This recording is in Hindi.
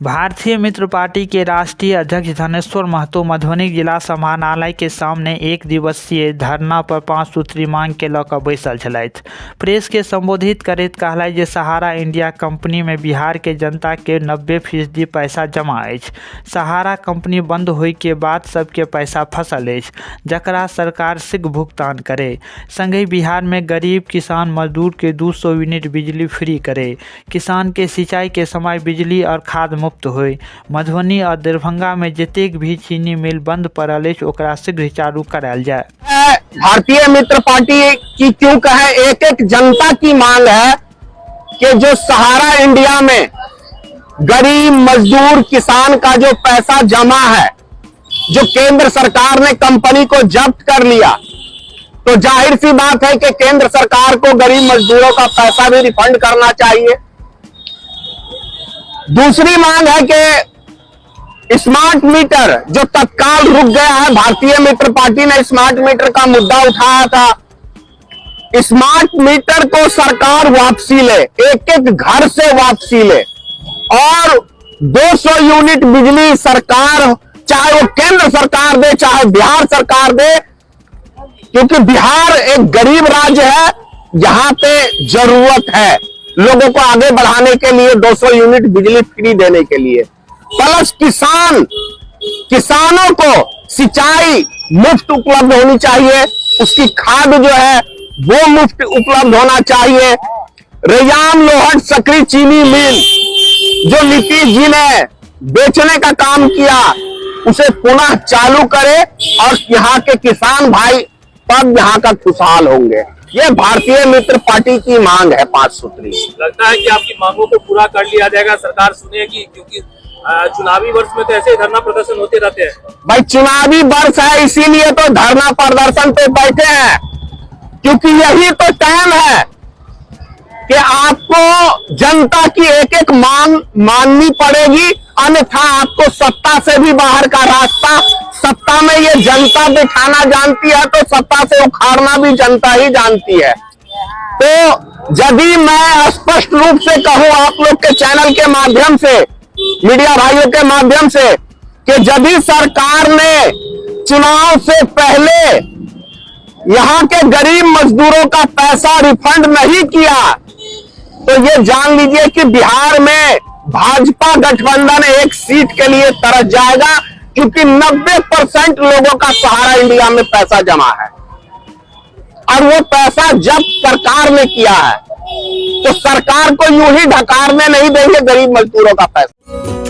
भारतीय मित्र पार्टी के राष्ट्रीय अध्यक्ष धनेश्वर महतो मधुबनी जिला समाहरणालय के सामने एक दिवसीय धरना पर 5 सूत्री मांग के लऽ कऽ बैसल छलथि। प्रेस के संबोधित करैत कहलथि जे सहारा इंडिया कंपनी में बिहार के जनता के 90% पैसा जमा अछि। सहारा कंपनी बंद होय के बाद सबके पैसा फंसल अछि, जकरा सरकार शीघ्र भुगतान करे। संगे बिहार में गरीब किसान मजदूर के 200 यूनिट बिजली फ्री करे। किसान के सिंचाई के समय बिजली और खाद मुक्त होय। मधुबनी और दरभंगा में जतेक भी चीनी मिल बंद पड़ल अछि ओकरा शीघ्र चालू करायल जाए। भारतीय मित्र पार्टी की क्यों कहे एक एक जनता की मांग है कि जो सहारा इंडिया में गरीब मजदूर किसान का जो पैसा जमा है, जो केंद्र सरकार ने कंपनी को जब्त कर लिया, तो जाहिर सी बात है कि केंद्र सरकार को गरीब मजदूरों का पैसा भी रिफंड करना चाहिए। दूसरी मांग है कि स्मार्ट मीटर जो तत्काल रुक गया है, भारतीय मित्र पार्टी ने स्मार्ट मीटर का मुद्दा उठाया था। स्मार्ट मीटर को सरकार वापसी ले, एक एक घर से वापसी ले और 200 यूनिट बिजली सरकार, चाहे वो केंद्र सरकार दे चाहे बिहार सरकार दे, क्योंकि बिहार एक गरीब राज्य है, जहां पे जरूरत है लोगों को आगे बढ़ाने के लिए 200 यूनिट बिजली फ्री देने के लिए। प्लस किसानों को सिंचाई मुफ्त उपलब्ध होनी चाहिए, उसकी खाद जो है वो मुफ्त उपलब्ध होना चाहिए। रैयाम लोहट सकरी चीनी मिल जो नीतीश जी ने बेचने का काम किया, उसे पुनः चालू करे और यहाँ के किसान भाई तब यहाँ का खुशहाल होंगे। ये भारतीय मित्र पार्टी की मांग है 5 सूत्री। लगता है कि आपकी मांगों को पूरा कर लिया जाएगा, सरकार सुनेगी, क्योंकि चुनावी वर्ष में तो ऐसे ही धरना प्रदर्शन होते रहते हैं। भाई चुनावी वर्ष है, इसीलिए तो धरना प्रदर्शन पे बैठे हैं, क्योंकि यही तो टाइम है कि आपको जनता की एक एक मांग माननी पड़ेगी, अन्यथा आपको सत्ता से भी बाहर का रास्ता, सत्ता में ये जनता बिठाना जानती है तो सत्ता से उखाड़ना भी जनता ही जानती है। तो यदि मैं स्पष्ट रूप से कहूं आप लोग के चैनल के माध्यम से, मीडिया भाइयों के माध्यम से, कि यदि सरकार ने चुनाव से पहले यहां के गरीब मजदूरों का पैसा रिफंड नहीं किया, तो ये जान लीजिए कि बिहार में भाजपा गठबंधन एक सीट के लिए तरस जाएगा, क्योंकि 90% लोगों का सहारा इंडिया में पैसा जमा है और वो पैसा जब सरकार ने किया है, तो सरकार को यूं ही ढकारने नहीं देंगे गरीब मजदूरों का पैसा।